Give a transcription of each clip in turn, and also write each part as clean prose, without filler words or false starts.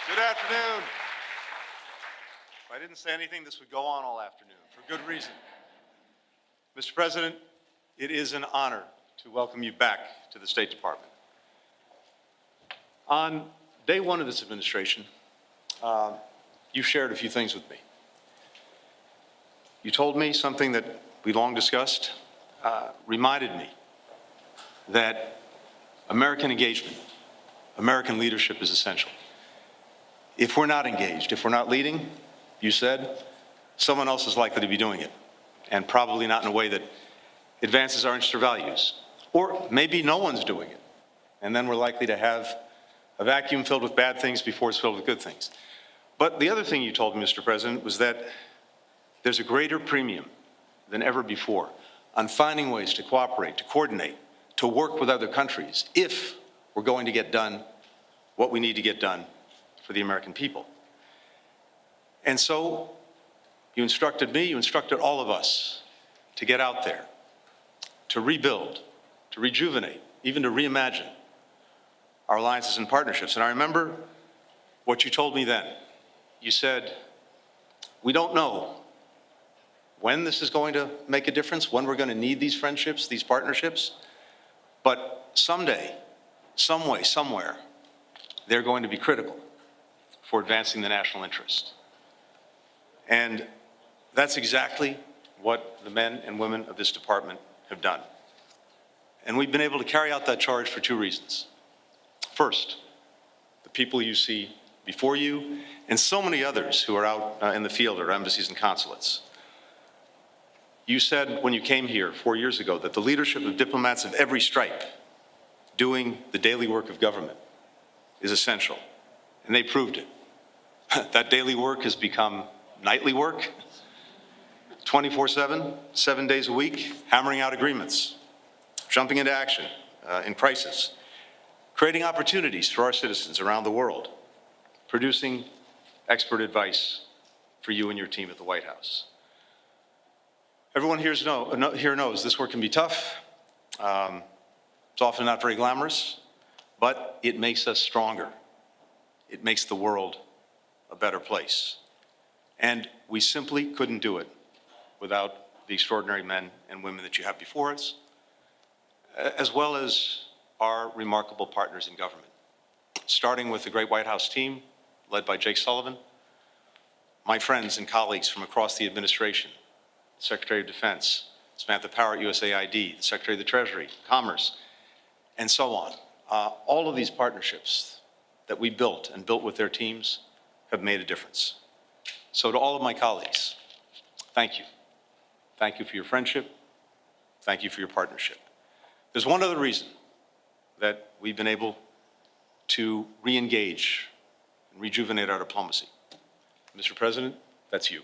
Good afternoon. If I didn't say anything, this would go on all afternoon, for good reason. Mr. President, it is an honor to welcome you back to the State Department. On day one of this administration, you shared a few things with me. You told me something that we long discussed, reminded me that American engagement, American leadership is essential. If we're not engaged, if we're not leading, you said, someone else is likely to be doing it, and probably not in a way that advances our interests or values. Or maybe no one's doing it, and then we're likely to have a vacuum filled with bad things before it's filled with good things. But the other thing you told me, Mr. President, was that there's a greater premium than ever before on finding ways to cooperate, to coordinate, to work with other countries if we're going to get done what we need to get done for the American people. And so you instructed me, you instructed all of us to get out there, to rebuild, to rejuvenate, even to reimagine our alliances and partnerships. And I remember what you told me then. You said, we don't know when this is going to make a difference, when we're going to need these friendships, these partnerships, but someday, some way, somewhere, they're going to be critical for advancing the national interest. And that's exactly what the men and women of this department have done. And we've been able to carry out that charge for two reasons. First, the people you see before you, and so many others who are out in the field at our embassies and consulates. You said when you came here 4 years ago that the leadership of diplomats of every stripe doing the daily work of government is essential, and they proved it. That daily work has become nightly work, 24/7, 7 days a week, hammering out agreements, jumping into action in crisis, creating opportunities for our citizens around the world, producing expert advice for you and your team at the White House. Everyone here knows this work can be tough. It's often not very glamorous, but it makes us stronger. It makes the world a better place. And we simply couldn't do it without the extraordinary men and women that you have before us, as well as our remarkable partners in government, starting with the great White House team led by Jake Sullivan, my friends and colleagues from across the administration, the Secretary of Defense, Samantha Power at USAID, the Secretary of the Treasury, Commerce, and so on. All of these partnerships that we built and built with their teams have made a difference. So to all of my colleagues, thank you. Thank you for your friendship. Thank you for your partnership. There's one other reason that we've been able to re-engage and rejuvenate our diplomacy. Mr. President, that's you.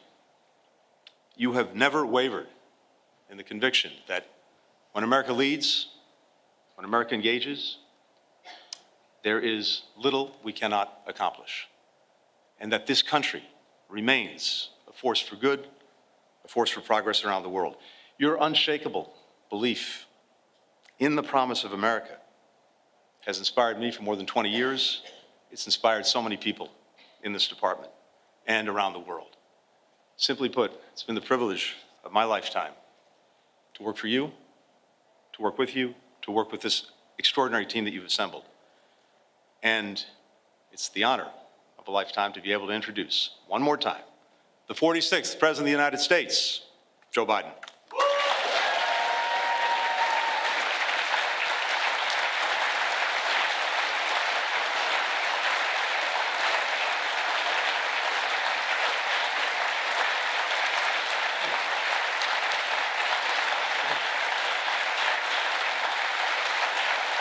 You have never wavered in the conviction that when America leads, when America engages, there is little we cannot accomplish, and that this country remains a force for good, a force for progress around the world. Your unshakable belief in the promise of America has inspired me for more than 20 years. It's inspired so many people in this department and around the world. Simply put, it's been the privilege of my lifetime to work for you, to work with you, to work with this extraordinary team that you've assembled. And it's the honor of a lifetime to be able to introduce, one more time, the 46th President of the United States, Joe Biden.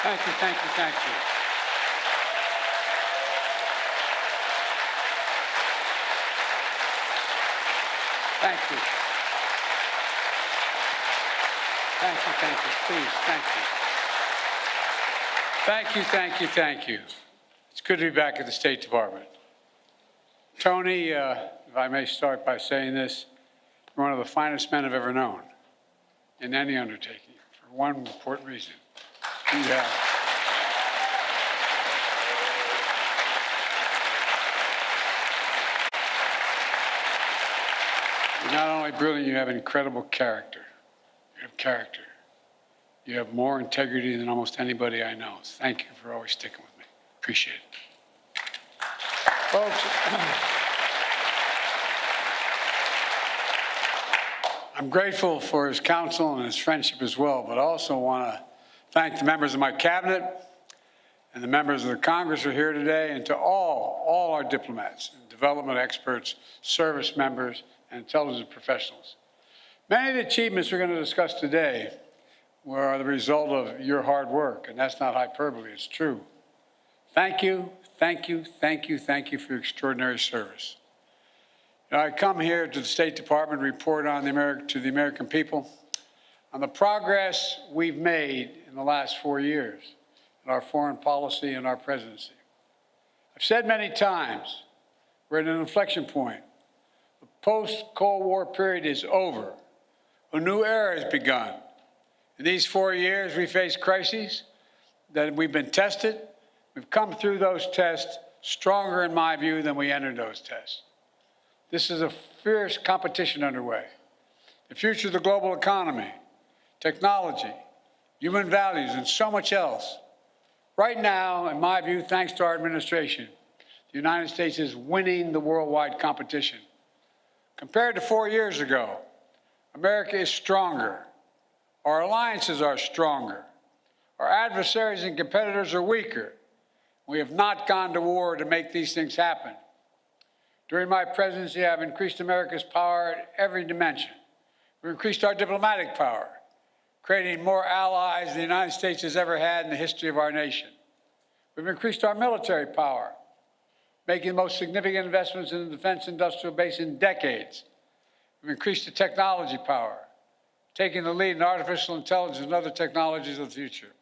Thank you, thank you, thank you. Thank you. Thank you, thank you, please, thank you. Thank you, thank you, thank you. It's good to be back at the State Department. Tony, if I may start by saying this, you're one of the finest men I've ever known in any undertaking, for one important reason. You have. only brilliant, you have incredible character. You have character. You have more integrity than almost anybody I know. Thank you for always sticking with me. Appreciate it. Folks, I'm grateful for his counsel and his friendship as well, but I also want to thank the members of my cabinet and the members of the Congress who are here today, and to all our diplomats, and development experts, service members, and intelligence professionals. Many of the achievements we're going to discuss today were the result of your hard work, and that's not hyperbole, it's true. Thank you, thank you, thank you, thank you for your extraordinary service. I come here to the State Department to report on to the American people on the progress we've made in the last 4 years in our foreign policy and our presidency. I've said many times, we're at an inflection point. The post-Cold War period is over. A new era has begun. In these 4 years, we faced crises that we've been tested. We've come through those tests stronger, in my view, than we entered those tests. This is a fierce competition underway. The future of the global economy, technology, human values, and so much else. Right now, in my view, thanks to our administration, the United States is winning the worldwide competition. Compared to 4 years ago, America is stronger. Our alliances are stronger. Our adversaries and competitors are weaker. We have not gone to war to make these things happen. During my presidency, I've increased America's power at every dimension. We've increased our diplomatic power, creating more allies than the United States has ever had in the history of our nation. We've increased our military power, making the most significant investments in the defense industrial base in decades. We've increased the technology power, taking the lead in artificial intelligence and other technologies of the future.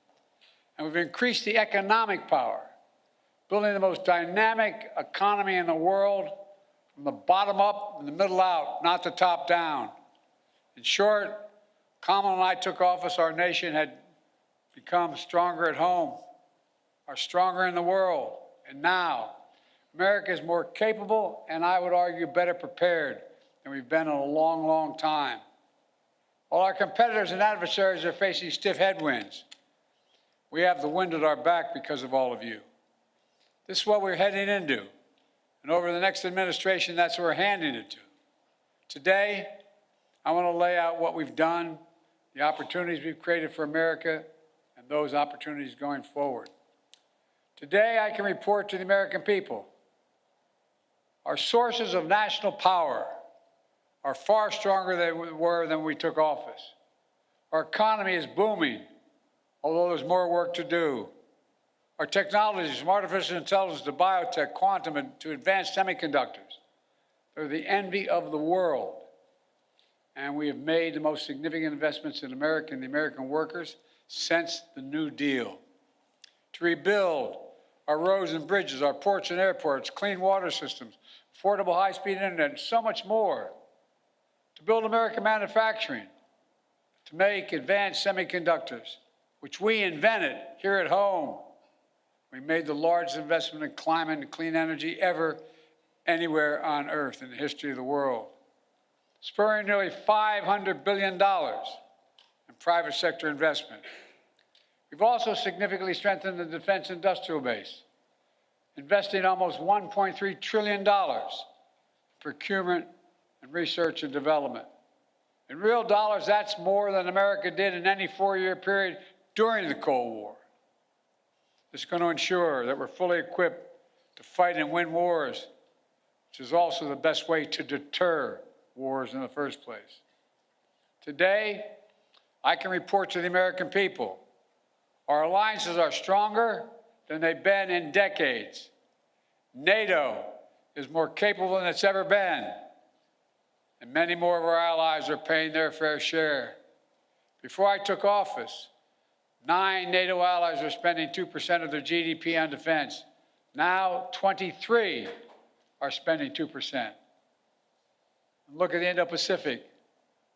And we've increased the economic power, building the most dynamic economy in the world from the bottom up and the middle out, not the top down. In short, Kamala and I took office, our nation had become stronger at home, are stronger in the world. And now, America is more capable and, I would argue, better prepared than we've been in a long, long time. While our competitors and adversaries are facing stiff headwinds, we have the wind at our back because of all of you. This is what we're heading into. And over the next administration, that's what we're handing it to. Today, I want to lay out what we've done, the opportunities we've created for America, and those opportunities going forward. Today, I can report to the American people our sources of national power are far stronger than we were when we took office. Our economy is booming, although there's more work to do. Our technologies, from artificial intelligence to biotech, quantum, and to advanced semiconductors, they're the envy of the world. And we have made the most significant investments in America and the American workers since the New Deal. To rebuild our roads and bridges, our ports and airports, clean water systems, affordable high-speed internet, and so much more. To build American manufacturing, to make advanced semiconductors, which we invented here at home. We made the largest investment in climate and clean energy ever anywhere on Earth in the history of the world, spurring nearly $500 billion in private sector investment. We've also significantly strengthened the defense industrial base, investing almost $1.3 trillion in procurement and research and development. In real dollars, that's more than America did in any 4-year period during the Cold War. This is going to ensure that we're fully equipped to fight and win wars, which is also the best way to deter wars in the first place. Today, I can report to the American people our alliances are stronger than they've been in decades. NATO is more capable than it's ever been, and many more of our allies are paying their fair share. Before I took office, 9 NATO allies were spending 2% of their GDP on defense. Now, 23 are spending 2%. Look at the Indo-Pacific.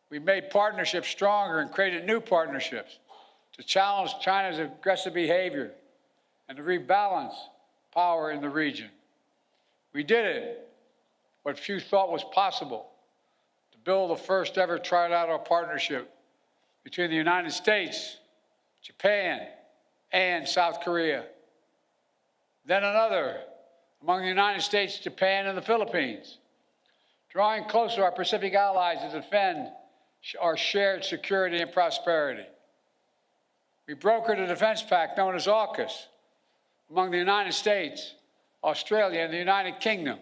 We've made partnerships stronger and created new partnerships to challenge China's aggressive behavior and to rebalance power in the region. We did it, what few thought was possible, to build the first ever trilateral partnership between the United States, Japan, and South Korea. Then another among the United States, Japan, and the Philippines, drawing closer our Pacific allies to defend our shared security and prosperity. We brokered a defense pact known as AUKUS among the United States, Australia, and the United Kingdom,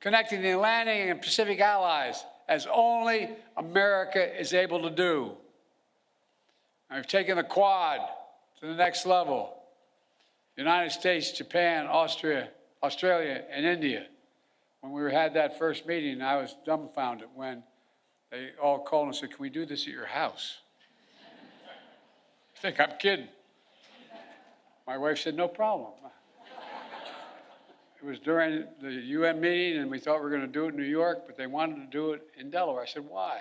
connecting the Atlantic and Pacific allies as only America is able to do. And we've taken the Quad to the next level. The United States, Japan, Australia, and India. When we had that first meeting, I was dumbfounded when they all called and said, "Can we do this at your house?" I think I'm kidding. My wife said, "No problem." It was during the UN meeting, and we thought we were going to do it in New York, but they wanted to do it in Delaware. I said, "Why?"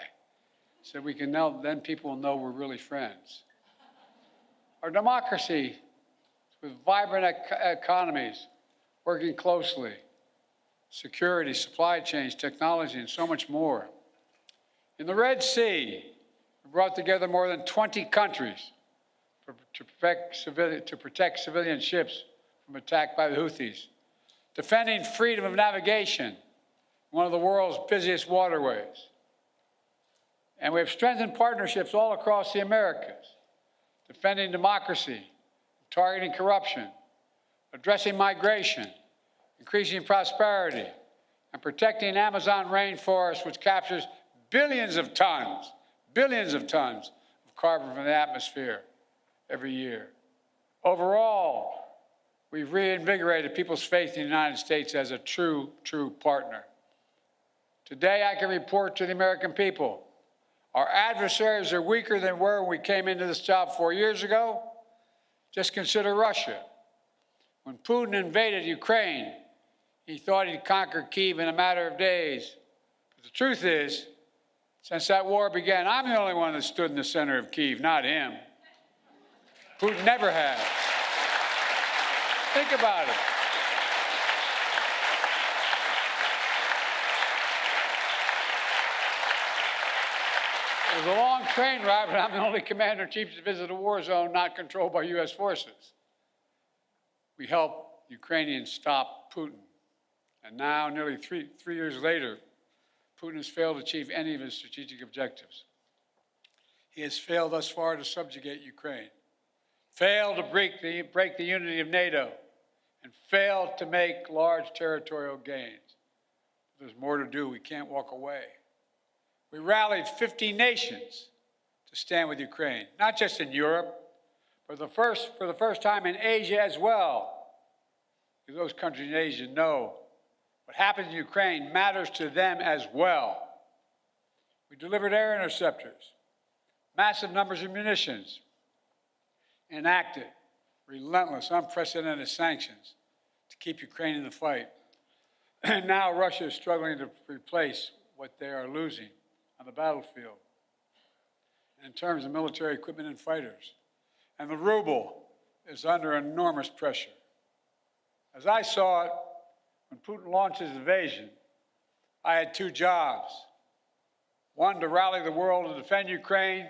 He said, "We can know, then people will know we're really friends." Our democracy, with vibrant economies, working closely, security, supply chains, technology, and so much more. In the Red Sea, we brought together more than 20 countries to protect civilian ships from attack by the Houthis, defending freedom of navigation, one of the world's busiest waterways. And we have strengthened partnerships all across the Americas, defending democracy, targeting corruption, addressing migration, increasing prosperity, and protecting Amazon rainforest, which captures billions of tons of carbon from the atmosphere every year. Overall, we've reinvigorated people's faith in the United States as a true partner. Today, I can report to the American people, our adversaries are weaker than were when we came into this job 4 years ago. Just consider Russia. When Putin invaded Ukraine, he thought he'd conquer Kyiv in a matter of days. But the truth is, since that war began, I'm the only one that stood in the center of Kyiv, not him. Putin never has. Think about it. It was a long train ride, but I'm the only commander-in-chief to visit a war zone not controlled by U.S. forces. We helped Ukrainians stop Putin. And now, nearly three years later, Putin has failed to achieve any of his strategic objectives. He has failed thus far to subjugate Ukraine, failed to break the unity of NATO, and failed to make large territorial gains. There's more to do. We can't walk away. We rallied 50 nations to stand with Ukraine, not just in Europe, but for the first time in Asia as well. Because those countries in Asia know what happens in Ukraine matters to them as well. We delivered air interceptors, massive numbers of munitions, enacted relentless, unprecedented sanctions to keep Ukraine in the fight. And now Russia is struggling to replace what they are losing on the battlefield in terms of military equipment and fighters. And the ruble is under enormous pressure. As I saw it, when Putin launched his invasion, I had two jobs. One, to rally the world to defend Ukraine,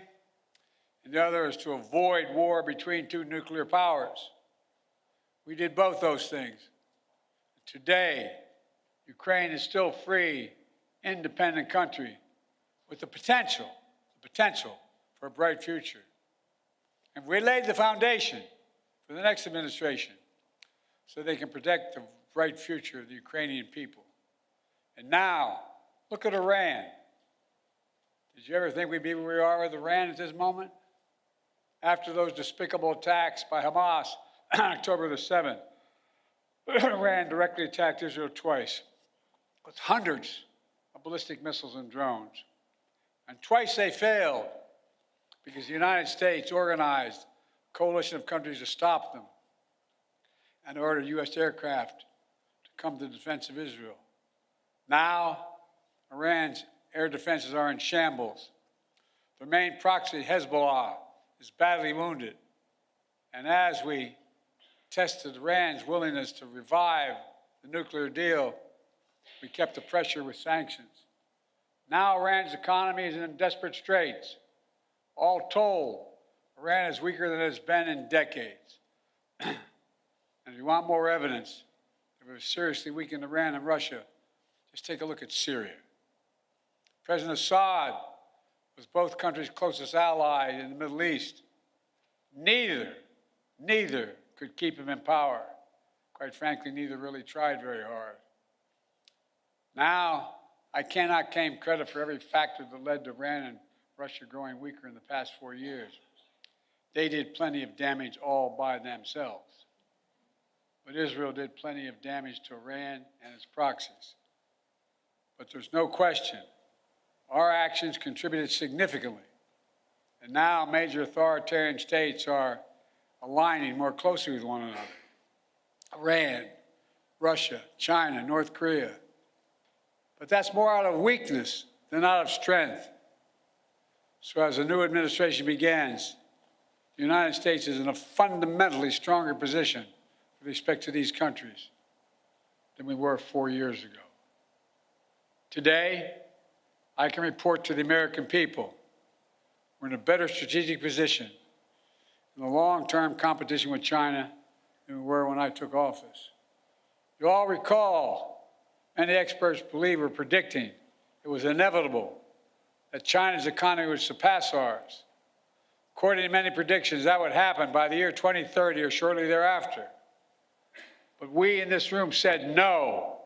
and the other is to avoid war between two nuclear powers. We did both those things. Today, Ukraine is still a free, independent country with the potential for a bright future. And we laid the foundation for the next administration so they can protect the bright future of the Ukrainian people. And now, look at Iran. Did you ever think we'd be where we are with Iran at this moment? After those despicable attacks by Hamas on October the 7th, Iran directly attacked Israel twice with hundreds of ballistic missiles and drones. And twice they failed because the United States organized a coalition of countries to stop them and ordered U.S. aircraft to come to the defense of Israel. Now, Iran's air defenses are in shambles. Their main proxy, Hezbollah, is badly wounded. And as we tested Iran's willingness to revive the nuclear deal, we kept the pressure with sanctions. Now Iran's economy is in desperate straits. All told, Iran is weaker than it has been in decades. And if you want more evidence that we've seriously weakened Iran and Russia, just take a look at Syria. President Assad was both countries' closest ally in the Middle East. Neither could keep him in power. Quite frankly, neither really tried very hard. Now, I cannot claim credit for every factor that led to Iran and Russia growing weaker in the past 4 years. They did plenty of damage all by themselves. But Israel did plenty of damage to Iran and its proxies. But there's no question, our actions contributed significantly. And now major authoritarian states are aligning more closely with one another. Iran, Russia, China, North Korea. But that's more out of weakness than out of strength. So as the new administration begins, the United States is in a fundamentally stronger position with respect to these countries than we were 4 years ago. Today, I can report to the American people we're in a better strategic position in the long-term competition with China than we were when I took office. You all recall, many experts believe were predicting it was inevitable that China's economy would surpass ours. According to many predictions, that would happen by the year 2030 or shortly thereafter. But we in this room said no.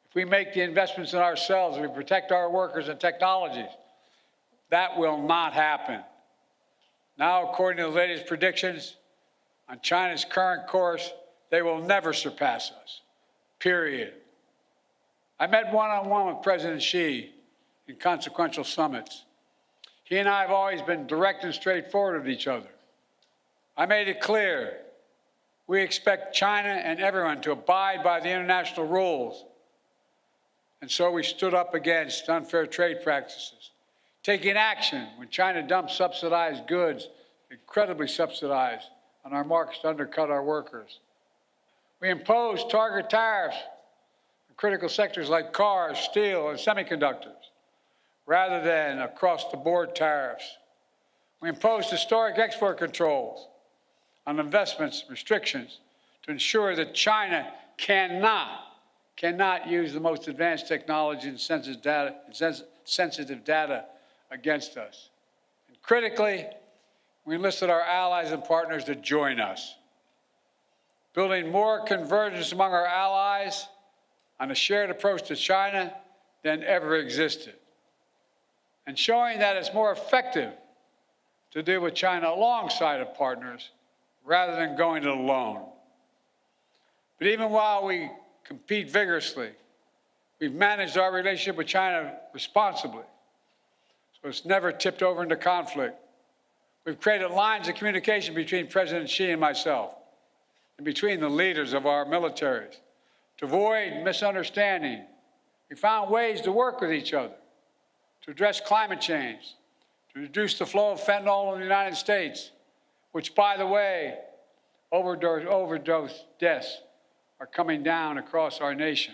If we make the investments in ourselves, if we protect our workers and technologies, that will not happen. Now, according to the latest predictions, on China's current course, they will never surpass us, period. I met one-on-one with President Xi in consequential summits. He and I have always been direct and straightforward with each other. I made it clear we expect China and everyone to abide by the international rules. And so we stood up against unfair trade practices, taking action when China dumped subsidized goods, incredibly subsidized, on our markets to undercut our workers. We imposed target tariffs in critical sectors like cars, steel, and semiconductors, rather than across-the-board tariffs. We imposed historic export controls on investments, restrictions, to ensure that China cannot use the most advanced technology and sensitive data against us. And critically, we enlisted our allies and partners to join us, building more convergence among our allies on a shared approach to China than ever existed, and showing that it's more effective to deal with China alongside of partners rather than going it alone. But even while we compete vigorously, we've managed our relationship with China responsibly, so it's never tipped over into conflict. We've created lines of communication between President Xi and myself, and between the leaders of our militaries, to avoid misunderstanding. We found ways to work with each other, to address climate change, to reduce the flow of fentanyl in the United States, which, by the way, overdose deaths are coming down across our nation.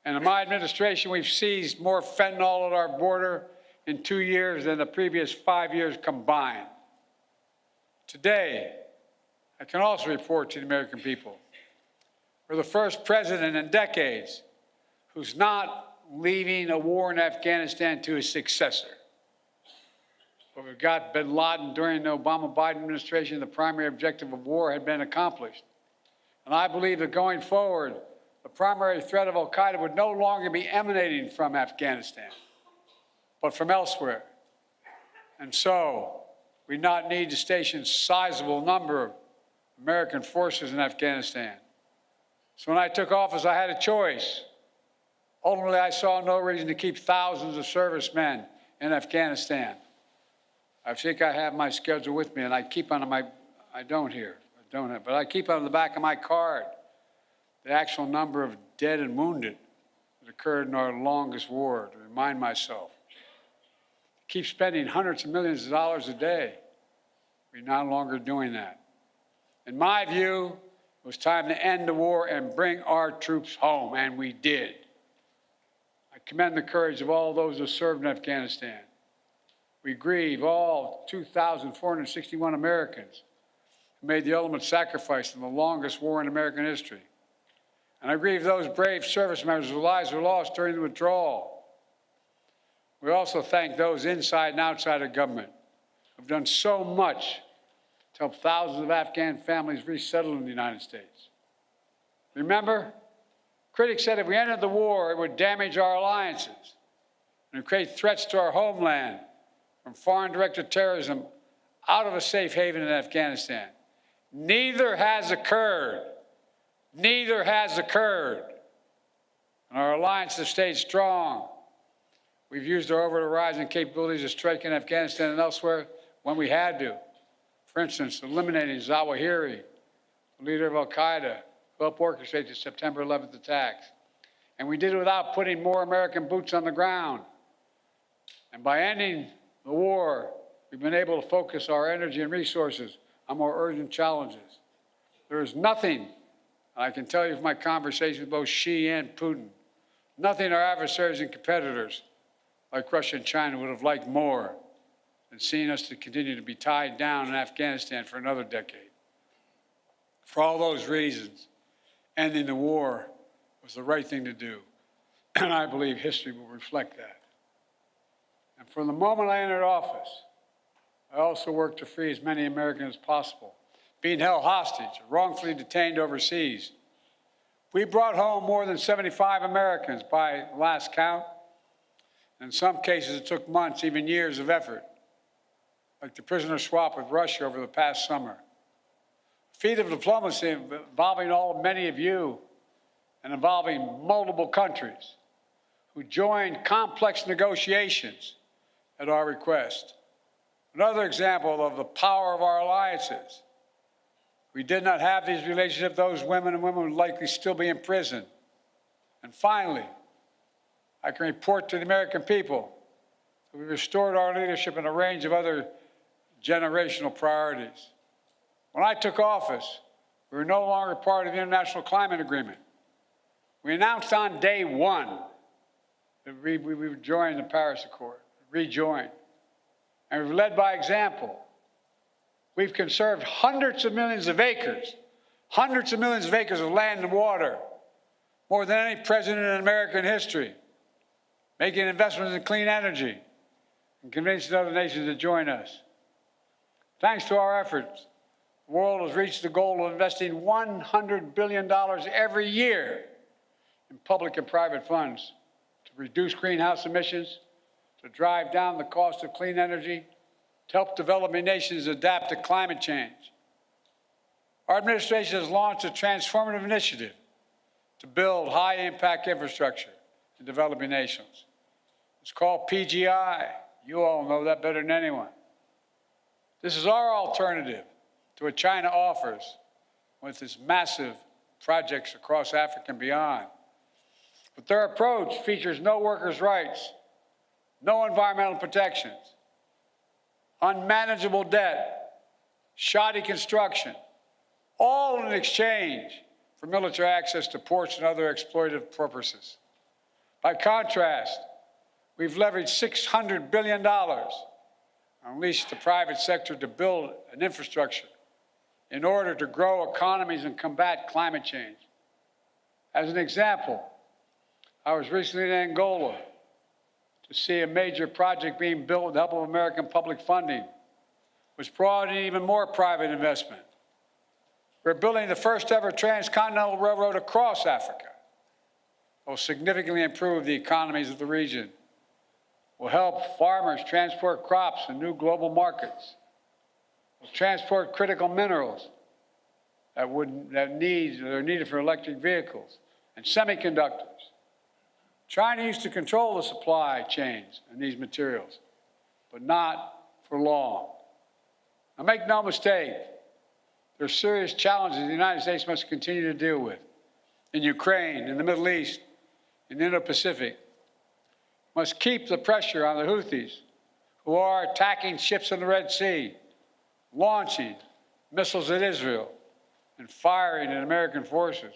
And in my administration, we've seized more fentanyl at our border in 2 years than the previous 5 years combined. Today, I can also report to the American people, we're the first president in decades who's not leaving a war in Afghanistan to his successor. But we've got bin Laden during the Obama-Biden administration, the primary objective of war had been accomplished. And I believe that going forward, the primary threat of al-Qaeda would no longer be emanating from Afghanistan, but from elsewhere. And so we not need to station a sizable number of American forces in Afghanistan. So when I took office, I had a choice. Ultimately, I saw no reason to keep thousands of servicemen in Afghanistan. I think I have my schedule with me, and I keep on my, I don't have, but I keep on the back of my card the actual number of dead and wounded that occurred in our longest war, to remind myself. Keep spending hundreds of millions of dollars a day. We're no longer doing that. In my view, it was time to end the war and bring our troops home, and we did. I commend the courage of all those who served in Afghanistan. We grieve all 2,461 Americans who made the ultimate sacrifice in the longest war in American history. And I grieve those brave service members whose lives were lost during the withdrawal. We also thank those inside and outside of government who have done so much to help thousands of Afghan families resettle in the United States. Remember, critics said if we ended the war, it would damage our alliances and create threats to our homeland from foreign-directed terrorism out of a safe haven in Afghanistan. Neither has occurred. Neither has occurred. And our alliance has stayed strong. We've used our over-the-horizon capabilities to strike in Afghanistan and elsewhere when we had to. For instance, eliminating Zawahiri, the leader of al-Qaeda, who helped orchestrate the September 11th attacks. And we did it without putting more American boots on the ground. And by ending the war, we've been able to focus our energy and resources on more urgent challenges. There is nothing, I can tell you from my conversations with both Xi and Putin, nothing our adversaries and competitors like Russia and China would have liked more than seeing us to continue to be tied down in Afghanistan for another decade. For all those reasons, ending the war was the right thing to do, and I believe history will reflect that. And from the moment I entered office, I also worked to free as many Americans as possible being held hostage or wrongfully detained overseas. We brought home more than 75 Americans by last count. In some cases, it took months, even years of effort, like the prisoner swap with Russia over the past summer. A feat of diplomacy involving many of you and involving multiple countries who joined complex negotiations at our request. Another example of the power of our alliances. We did not have these relationships, those women and women would likely still be in prison. And finally, I can report to the American people that we restored our leadership in a range of other generational priorities. When I took office, we were no longer part of the International Climate Agreement. We announced on day one that we would join the Paris Accord, rejoin. And we've led by example. We've conserved hundreds of millions of acres of land and water, more than any president in American history, making investments in clean energy and convincing other nations to join us. Thanks to our efforts, the world has reached the goal of investing $100 billion every year in public and private funds to reduce greenhouse emissions, to drive down the cost of clean energy, to help developing nations adapt to climate change. Our administration has launched a transformative initiative to build high-impact infrastructure in developing nations. It's called PGI. You all know that better than anyone. This is our alternative to what China offers with its massive projects across Africa and beyond. But their approach features no workers' rights, no environmental protections, unmanageable debt, shoddy construction, all in exchange for military access to ports and other exploitative purposes. By contrast, we've leveraged $600 billion and unleashed the private sector to build an infrastructure in order to grow economies and combat climate change. As an example, I was recently in Angola to see a major project being built with the help of American public funding, which brought in even more private investment. We're building the first ever transcontinental railroad across Africa. It will significantly improve the economies of the region, will help farmers transport crops in new global markets, will transport critical minerals that are needed for electric vehicles and semiconductors. China used to control the supply chains and these materials, but not for long. Now, make no mistake, there are serious challenges the United States must continue to deal with in Ukraine, in the Middle East, in the Indo-Pacific. Must keep the pressure on the Houthis, who are attacking ships in the Red Sea, launching missiles at Israel, and firing at American forces.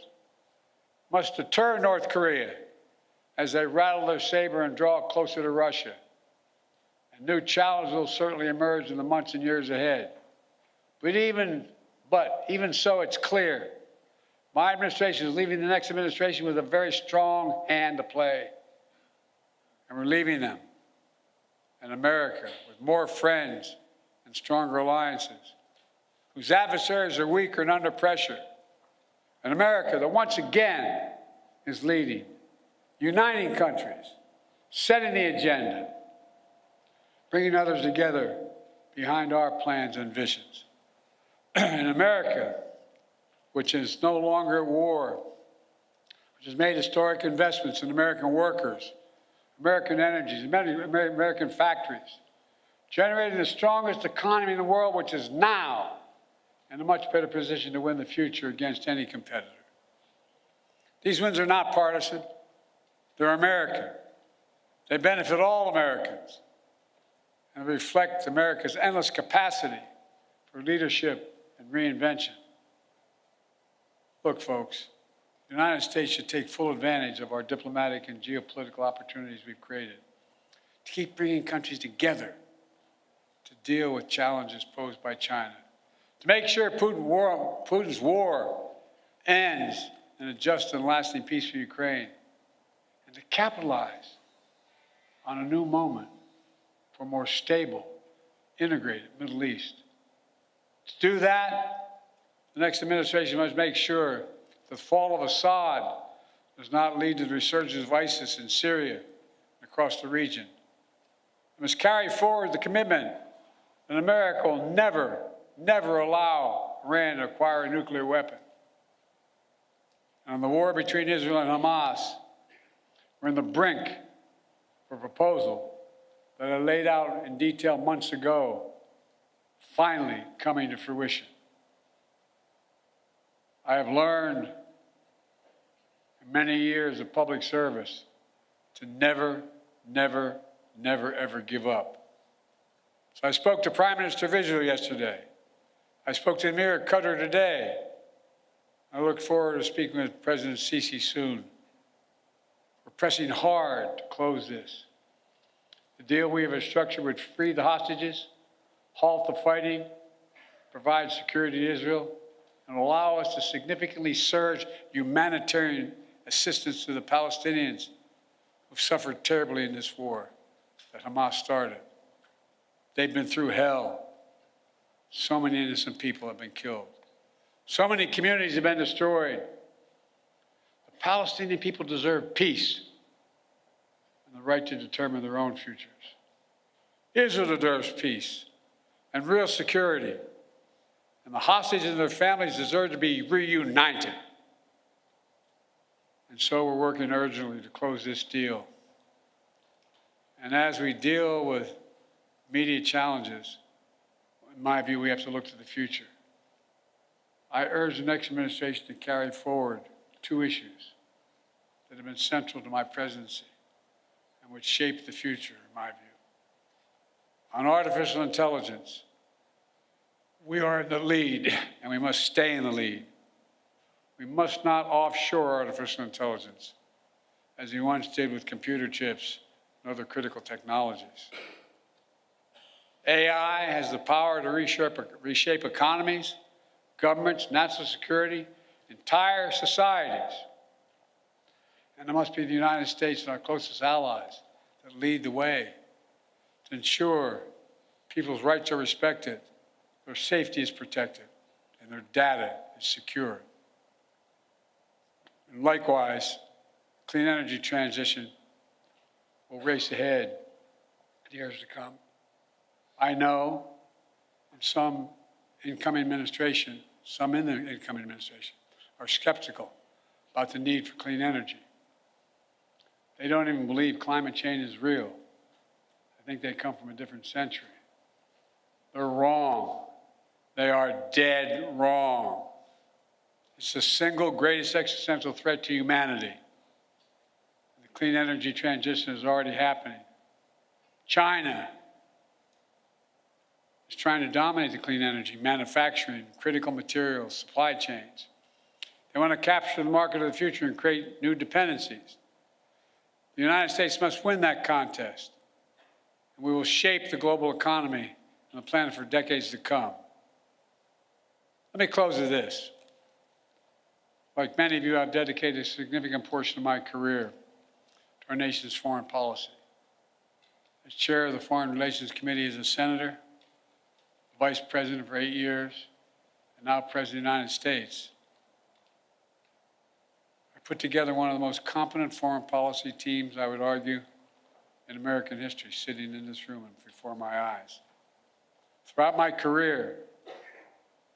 Must deter North Korea as they rattle their saber and draw closer to Russia. And new challenges will certainly emerge in the months and years ahead. But even so, it's clear my administration is leaving the next administration with a very strong hand to play. And we're leaving them in America with more friends and stronger alliances, whose adversaries are weaker and under pressure. An America that once again is leading, uniting countries, setting the agenda, bringing others together behind our plans and visions. An America which is no longer at war, which has made historic investments in American workers, American energies, American factories, generating the strongest economy in the world, which is now in a much better position to win the future against any competitor. These wins are not partisan. They're American. They benefit all Americans and reflect America's endless capacity for leadership and reinvention. Look, folks, the United States should take full advantage of our diplomatic and geopolitical opportunities we've created to keep bringing countries together to deal with challenges posed by China, to make sure Putin's war ends in a just and lasting peace for Ukraine, and to capitalize on a new moment for a more stable, integrated Middle East. To do that, the next administration must make sure the fall of Assad does not lead to the resurgence of ISIS in Syria and across the region. It must carry forward the commitment that America will never allow Iran to acquire a nuclear weapon. And on the war between Israel and Hamas, we're on the brink of a proposal that I laid out in detail months ago, finally coming to fruition. I have learned in many years of public service to never, ever give up. So I spoke to Prime Minister of Israel yesterday. I spoke to Emir of Qatar today. I look forward to speaking with President Sisi soon. We're pressing hard to close this. The deal we have structured would free the hostages, halt the fighting, provide security to Israel, and allow us to significantly surge humanitarian assistance to the Palestinians who've suffered terribly in this war that Hamas started. They've been through hell. So many innocent people have been killed. So many communities have been destroyed. The Palestinian people deserve peace and the right to determine their own futures. Israel deserves peace and real security. And the hostages and their families deserve to be reunited. And so we're working urgently to close this deal. And as we deal with immediate challenges, in my view, we have to look to the future. I urge the next administration to carry forward two issues that have been central to my presidency and which shape the future, in my view. On artificial intelligence, we are in the lead, and we must stay in the lead. We must not offshore artificial intelligence, as we once did with computer chips and other critical technologies. AI has the power to reshape economies, governments, national security, entire societies. And it must be the United States and our closest allies that lead the way to ensure people's rights are respected, their safety is protected, and their data is secure. And likewise, clean energy transition will race ahead in the years to come. I know some in the incoming administration are skeptical about the need for clean energy. They don't even believe climate change is real. I think they come from a different century. They're wrong. They are dead wrong. It's the single greatest existential threat to humanity. The clean energy transition is already happening. China is trying to dominate the clean energy, manufacturing, critical materials, supply chains. They want to capture the market of the future and create new dependencies. The United States must win that contest, and we will shape the global economy and the planet for decades to come. Let me close with this. Like many of you, I've dedicated a significant portion of my career to our nation's foreign policy. As chair of the Foreign Relations Committee as a senator, vice president for 8 years, and now president of the United States, I put together one of the most competent foreign policy teams, I would argue, in American history, sitting in this room and before my eyes. Throughout my career,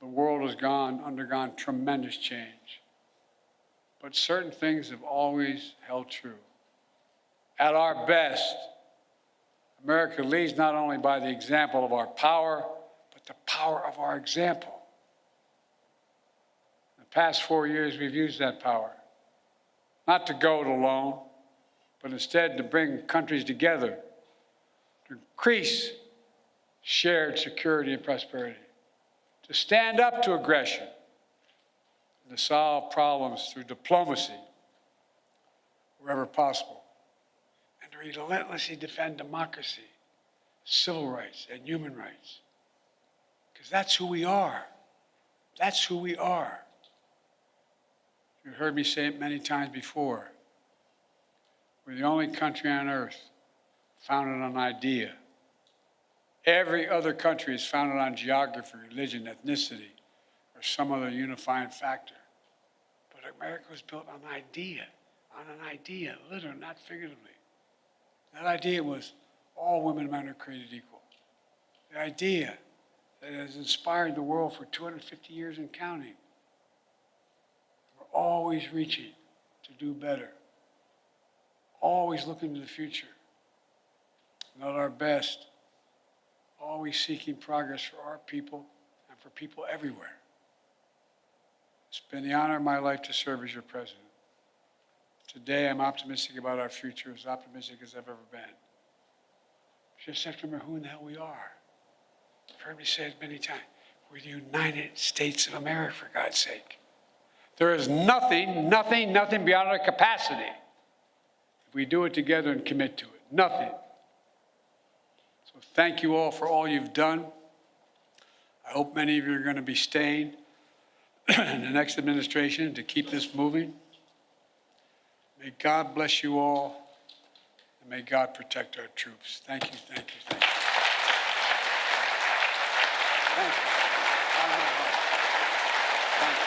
the world has undergone tremendous change. But certain things have always held true. At our best, America leads not only by the example of our power, but the power of our example. In the past 4 years, we've used that power, not to go it alone, but instead to bring countries together, to increase shared security and prosperity, to stand up to aggression, and to solve problems through diplomacy wherever possible, and to relentlessly defend democracy, civil rights, and human rights. Because that's who we are. That's who we are. You've heard me say it many times before. We're the only country on earth founded on an idea. Every other country is founded on geography, religion, ethnicity, or some other unifying factor. But America was built on an idea, literally, not figuratively. That idea was all women and men are created equal. The idea that has inspired the world for 250 years and counting. We're always reaching to do better, always looking to the future, and at our best, always seeking progress for our people and for people everywhere. It's been the honor of my life to serve as your president. Today, I'm optimistic about our future, as optimistic as I've ever been. Just have to remember who in the hell we are. You've heard me say it many times. We're the United States of America, for God's sake. There is nothing beyond our capacity if we do it together and commit to it. Nothing. So thank you all for all you've done. I hope many of you are going to be staying in the next administration to keep this moving. May God bless you all, and may God protect our troops. Thank you, thank you, thank you. Thank you. Thank you.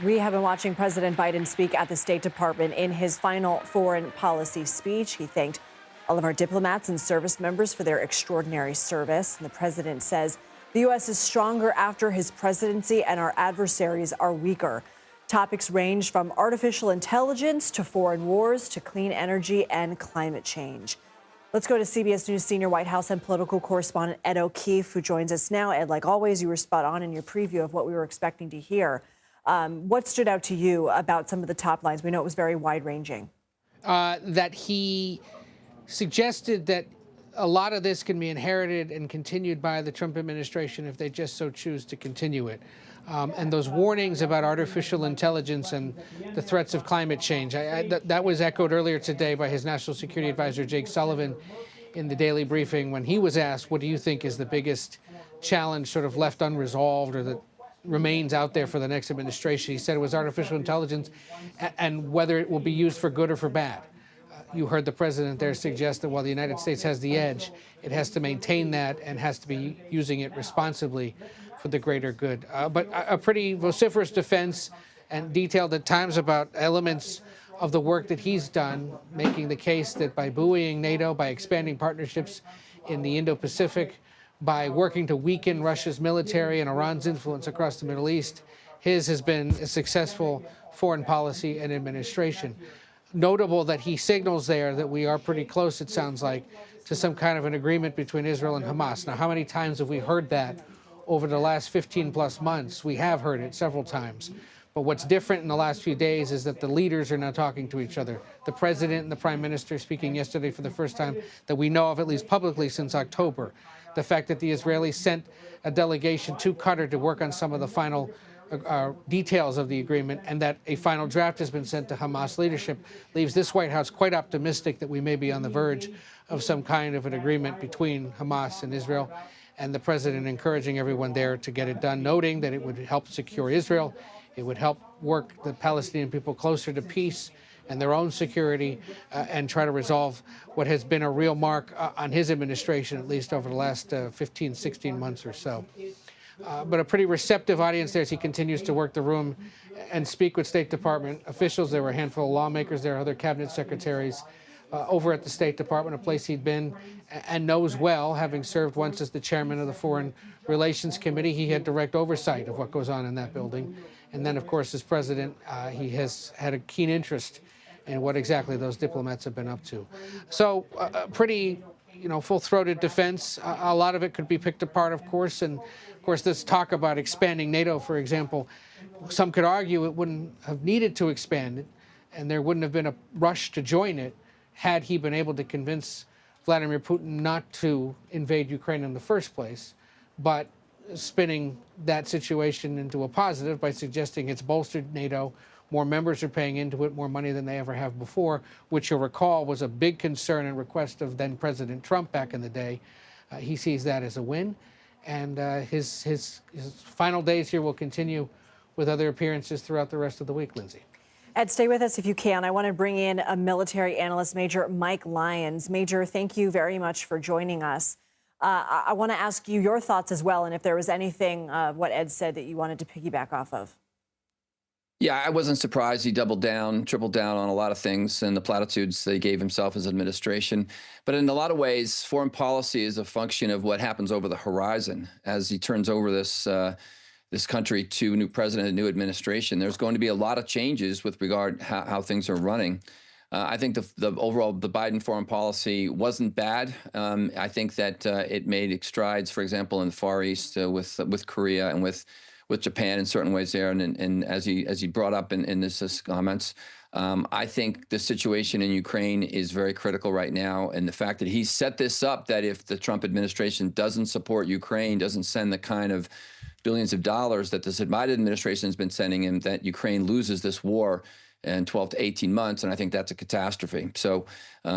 We have been watching President Biden speak at the State Department. In his final foreign policy speech, he thanked all of our diplomats and service members for their extraordinary service. And the president says the U.S. is stronger after his presidency and our adversaries are weaker. Topics range from artificial intelligence to foreign wars to clean energy and climate change. Let's go to CBS News senior White House and political correspondent Ed O'Keefe, who joins us now. Ed, like always, you were spot on in your preview of what we were expecting to hear. What stood out to you about some of the top lines? We know it was very wide-ranging. That he suggested that a lot of this can be inherited and continued by the Trump administration if they just so choose to continue it. And those warnings about artificial intelligence and the threats of climate change, that was echoed earlier today by his national security advisor, Jake Sullivan, in the daily briefing when he was asked, what do you think is the biggest challenge sort of left unresolved or that remains out there for the next administration? He said it was artificial intelligence and whether it will be used for good or for bad. You heard the president there suggest that while the United States has the edge, it has to maintain that and has to be using it responsibly for the greater good. But a pretty vociferous defense and detailed at times about elements of the work that he's done, making the case that by buoying NATO, by expanding partnerships in the Indo-Pacific, by working to weaken Russia's military and Iran's influence across the Middle East, his has been a successful foreign policy and administration. Notable that he signals there that we are pretty close, it sounds like, to some kind of an agreement between Israel and Hamas. Now, how many times have we heard that over the last 15 plus months? We have heard it several times. But what's different in the last few days is that the leaders are now talking to each other. The president and the prime minister speaking yesterday for the first time that we know of, at least publicly, since October. The fact that the Israelis sent a delegation to Qatar to work on some of the final details of the agreement, and that a final draft has been sent to Hamas leadership, leaves this White House quite optimistic that we may be on the verge of some kind of an agreement between Hamas and Israel, and the president encouraging everyone there to get it done, noting that it would help secure Israel, it would help work the Palestinian people closer to peace and their own security, and try to resolve what has been a real mark on his administration, at least over the last 15, 16 months or so. But a pretty receptive audience there as he continues to work the room and speak with State Department officials. There were a handful of lawmakers there, other cabinet secretaries over at the State Department, a place he'd been and knows well, having served once as the chairman of the Foreign Relations Committee. He had direct oversight of what goes on in that building. And then, of course, as president, he has had a keen interest in what exactly those diplomats have been up to. So a pretty, full-throated defense. A lot of it could be picked apart, of course, and of course, this talk about expanding NATO, for example, some could argue it wouldn't have needed to expand it, and there wouldn't have been a rush to join it had he been able to convince Vladimir Putin not to invade Ukraine in the first place, but spinning that situation into a positive by suggesting it's bolstered NATO, more members are paying into it, more money than they ever have before, which you'll recall was a big concern and request of then President Trump back in the day. He sees that as a win. And his final days here will continue with other appearances throughout the rest of the week, Lindsay. Ed, stay with us if you can. I want to bring in a military analyst, Major Mike Lyons. Major, thank you very much for joining us. I want to ask you your thoughts as well, and if there was anything what Ed said that you wanted to piggyback off of. Yeah, I wasn't surprised. He doubled down, tripled down on a lot of things and the platitudes that he gave himself as administration. But in a lot of ways, foreign policy is a function of what happens over the horizon. As he turns over this country to a new president, a new administration, there's going to be a lot of changes with regard how things are running. I think the overall Biden foreign policy wasn't bad. I think that it made strides, for example, in the Far East with Korea and with Japan in certain ways there, and as he brought up in his comments, I think the situation in Ukraine is very critical right now, and the fact that he set this up, that if the Trump administration doesn't support Ukraine, doesn't send the kind of billions of dollars that this Biden administration has been sending him, that Ukraine loses this war in 12 to 18 months, and I think that's a catastrophe. So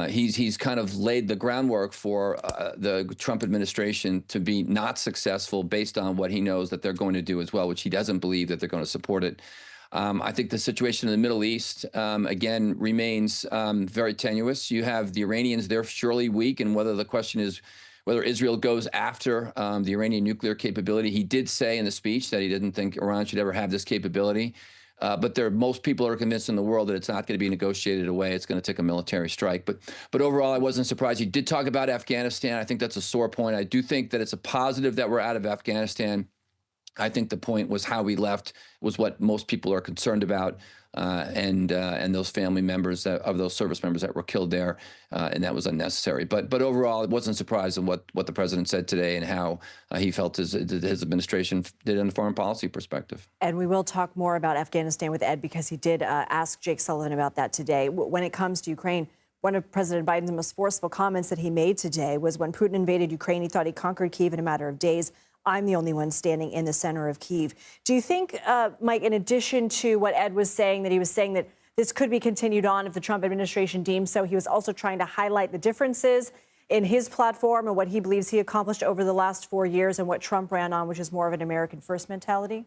he's kind of laid the groundwork for the Trump administration to be not successful based on what he knows that they're going to do as well, which he doesn't believe that they're going to support it. I think the situation in the Middle East, again, remains very tenuous. You have the Iranians, they're surely weak, and whether the question is whether Israel goes after the Iranian nuclear capability. He did say in the speech that he didn't think Iran should ever have this capability. But most people are convinced in the world that it's not going to be negotiated away. It's going to take a military strike. But overall, I wasn't surprised. He did talk about Afghanistan. I think that's a sore point. I do think that it's a positive that we're out of Afghanistan. I think the point was how we left was what most people are concerned about, and those family members of those service members that were killed there, and that was unnecessary. But overall, it wasn't surprised at what the president said today and how he felt his administration did in a foreign policy perspective. And we will talk more about Afghanistan with Ed because he did ask Jake Sullivan about that today. When it comes to Ukraine, one of President Biden's most forceful comments that he made today was when Putin invaded Ukraine, he thought he conquered Kyiv in a matter of days. I'm the only one standing in the center of Kyiv. Do you think, Mike, in addition to what Ed was saying, that he was saying that this could be continued on if the Trump administration deems so, he was also trying to highlight the differences in his platform and what he believes he accomplished over the last 4 years and what Trump ran on, which is more of an American first mentality?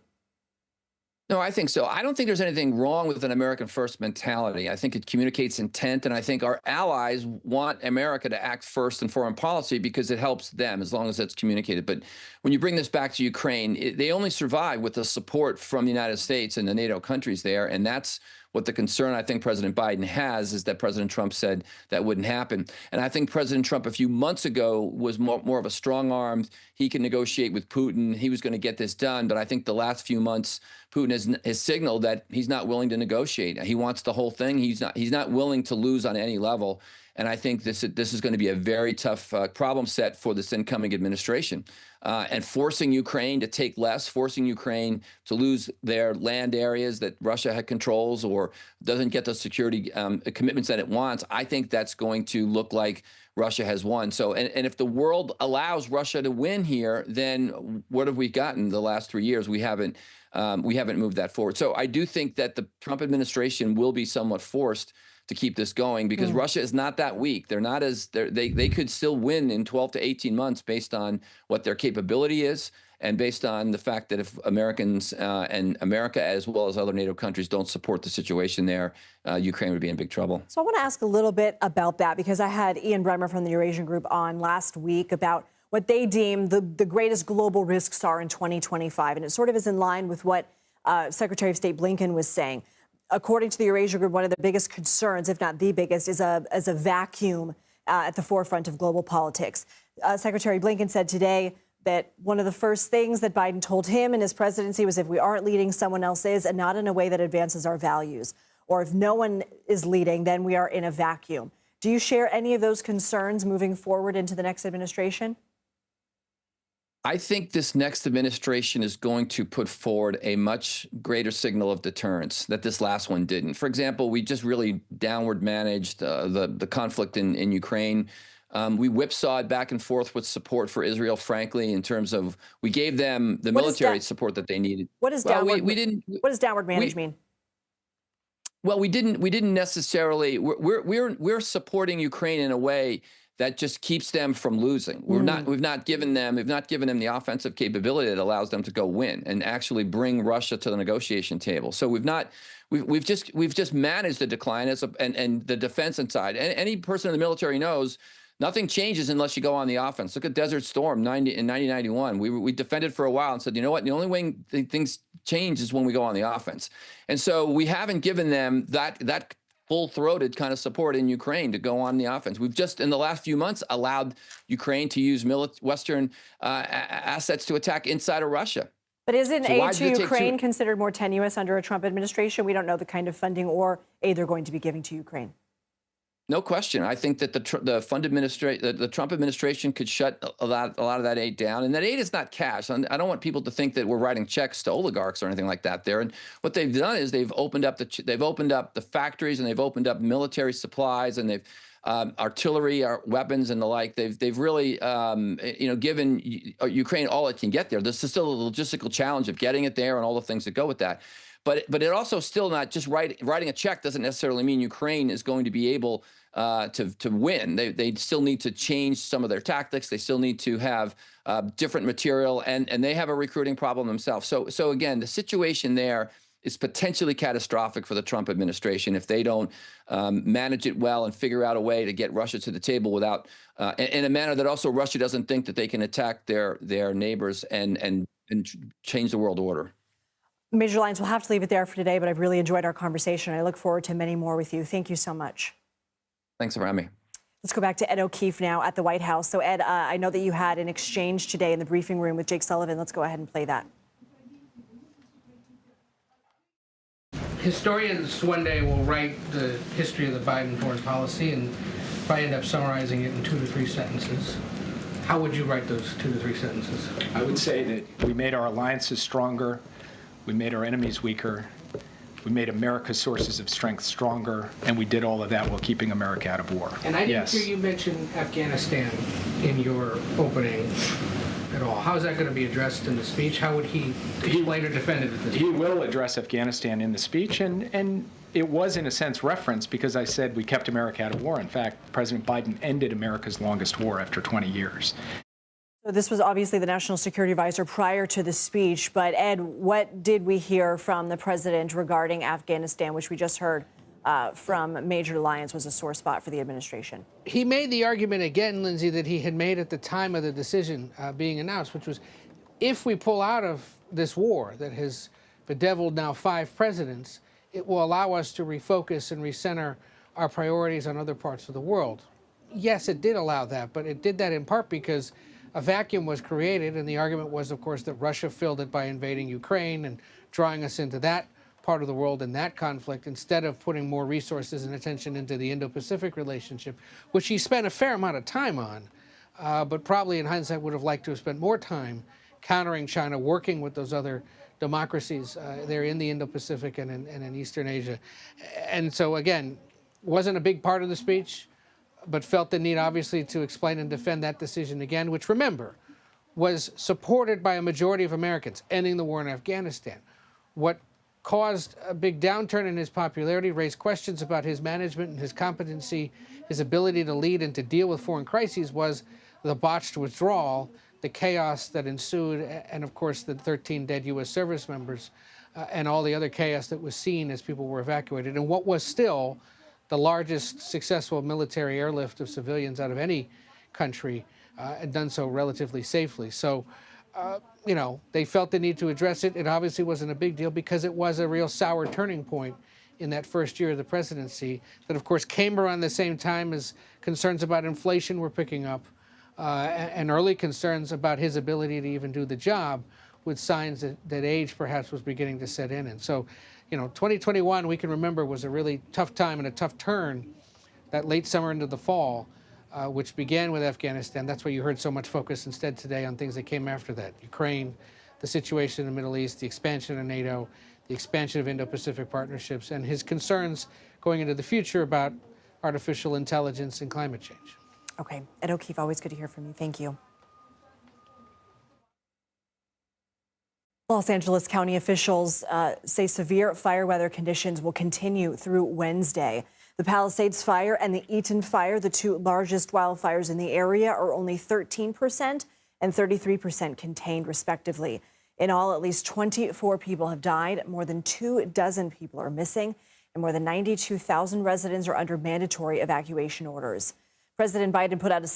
No, I think so. I don't think there's anything wrong with an American first mentality. I think it communicates intent, and I think our allies want America to act first in foreign policy because it helps them as long as it's communicated. But when you bring this back to Ukraine, they only survive with the support from the United States and the NATO countries there, and that's what the concern I think President Biden has, is that President Trump said that wouldn't happen. And I think President Trump a few months ago was more of a strong arm. He can negotiate with Putin. He was going to get this done. But I think the last few months, Putin has signaled that he's not willing to negotiate. He wants the whole thing. He's not willing to lose on any level. And I think this is going to be a very tough problem set for this incoming administration. And forcing Ukraine to take less, forcing Ukraine to lose their land areas that Russia controls or doesn't get the security commitments that it wants, I think that's going to look like Russia has won. So, and if the world allows Russia to win here, then what have we gotten the last 3 years? We haven't moved that forward. So I do think that the Trump administration will be somewhat forced to keep this going because Russia is not that weak. They're not as they could still win in 12 to 18 months based on what their capability is and based on the fact that if Americans and America as well as other NATO countries don't support the situation there, Ukraine would be in big trouble. So I want to ask a little bit about that because I had Ian Bremmer from the Eurasian Group on last week about what they deem the greatest global risks are in 2025. And it sort of is in line with what Secretary of State Blinken was saying. According to the Eurasia Group, one of the biggest concerns, if not the biggest, is a vacuum at the forefront of global politics. Secretary Blinken said today that one of the first things that Biden told him in his presidency was if we aren't leading, someone else is, and not in a way that advances our values. Or if no one is leading, then we are in a vacuum. Do you share any of those concerns moving forward into the next administration? I think this next administration is going to put forward a much greater signal of deterrence that this last one didn't. For example, we just really downward managed the conflict in Ukraine. We whipsawed back and forth with support for Israel, frankly, in terms of we gave them the military support that they needed. What does downward manage mean? Well, we didn't necessarily. We're supporting Ukraine in a way that just keeps them from losing. We've not given them the offensive capability that allows them to go win and actually bring Russia to the negotiation table. So we've just managed the decline and the defense inside. And any person in the military knows nothing changes unless you go on the offense. Look at Desert Storm in 1991. We defended for a while and said, you know what? The only way things change is when we go on the offense. And so we haven't given them that full-throated kind of support in Ukraine to go on the offense. We've just, in the last few months, allowed Ukraine to use Western assets to attack inside of Russia. But isn't aid to Ukraine considered more tenuous under a Trump administration? We don't know the kind of funding or aid they're going to be giving to Ukraine. No question. I think that the Trump administration could shut a lot of that aid down, and that aid is not cash. I don't want people to think that we're writing checks to oligarchs or anything like that. There, and what they've done is they've opened up the factories and they've opened up military supplies and they've artillery, weapons, and the like. They've really given Ukraine all it can get there. This is still a logistical challenge of getting it there and all the things that go with that. But it also still not just writing a check doesn't necessarily mean Ukraine is going to be able to win. They still need to change some of their tactics. They still need to have different material, and they have a recruiting problem themselves. So again, the situation there is potentially catastrophic for the Trump administration if they don't manage it well and figure out a way to get Russia to the table without in a manner that also Russia doesn't think that they can attack their neighbors and change the world order. Major Lyons, we'll have to leave it there for today, but I've really enjoyed our conversation. I look forward to many more with you. Thank you so much. Thanks for having me. Let's go back to Ed O'Keefe now at the White House. So, Ed, I know that you had an exchange today in the briefing room with Jake Sullivan. Let's go ahead and play that. Historians one day will write the history of the Biden foreign policy and probably end up summarizing it in 2 to 3 sentences. How would you write those 2 to 3 sentences? I would say that we made our alliances stronger. We made our enemies weaker. We made America's sources of strength stronger, and we did all of that while keeping America out of war. And I didn't hear you mention Afghanistan in your opening at all. How is that going to be addressed in the speech? How would he explain or defend it at this point? He will address Afghanistan in the speech, and it was, in a sense, referenced because I said we kept America out of war. In fact, President Biden ended America's longest war after 20 years. So this was obviously the national security advisor prior to the speech. But, Ed, what did we hear from the president regarding Afghanistan, which we just heard from Major Lyons was a sore spot for the administration? He made the argument again, Lindsay, that he had made at the time of the decision being announced, which was if we pull out of this war that has bedeviled now 5 presidents, it will allow us to refocus and recenter our priorities on other parts of the world. Yes, it did allow that, but it did that in part because a vacuum was created, and the argument was, of course, that Russia filled it by invading Ukraine and drawing us into that part of the world in that conflict instead of putting more resources and attention into the Indo-Pacific relationship, which he spent a fair amount of time on, but probably in hindsight would have liked to have spent more time countering China, working with those other democracies there in the Indo-Pacific and in Eastern Asia. And so, again, wasn't a big part of the speech, but felt the need, obviously, to explain and defend that decision again, which, remember, was supported by a majority of Americans, ending the war in Afghanistan. What caused a big downturn in his popularity, raised questions about his management and his competency, his ability to lead and to deal with foreign crises, was the botched withdrawal, the chaos that ensued, and of course the 13 dead U.S. service members, and all the other chaos that was seen as people were evacuated, and what was still the largest successful military airlift of civilians out of any country, and done so relatively safely. So, you know, they felt the need to address it. It obviously wasn't a big deal because it was a real sour turning point in that first year of the presidency that, of course, came around the same time as concerns about inflation were picking up, and early concerns about his ability to even do the job, with signs that age perhaps was beginning to set in. And so, you know, 2021, we can remember, was a really tough time and a tough turn, that late summer into the fall, which began with Afghanistan. That's why you heard so much focus instead today on things that came after that. Ukraine, the situation in the Middle East, the expansion of NATO, the expansion of Indo-Pacific partnerships, and his concerns going into the future about artificial intelligence and climate change. Okay. Ed O'Keefe, always good to hear from you. Thank you. Los Angeles County officials say severe fire weather conditions will continue through Wednesday. The Palisades fire and the Eaton fire, the two largest wildfires in the area, are only 13% and 33% contained, respectively. In all, at least 24 people have died, more than 24 people are missing, and more than 92,000 residents are under mandatory evacuation orders. President Biden put out a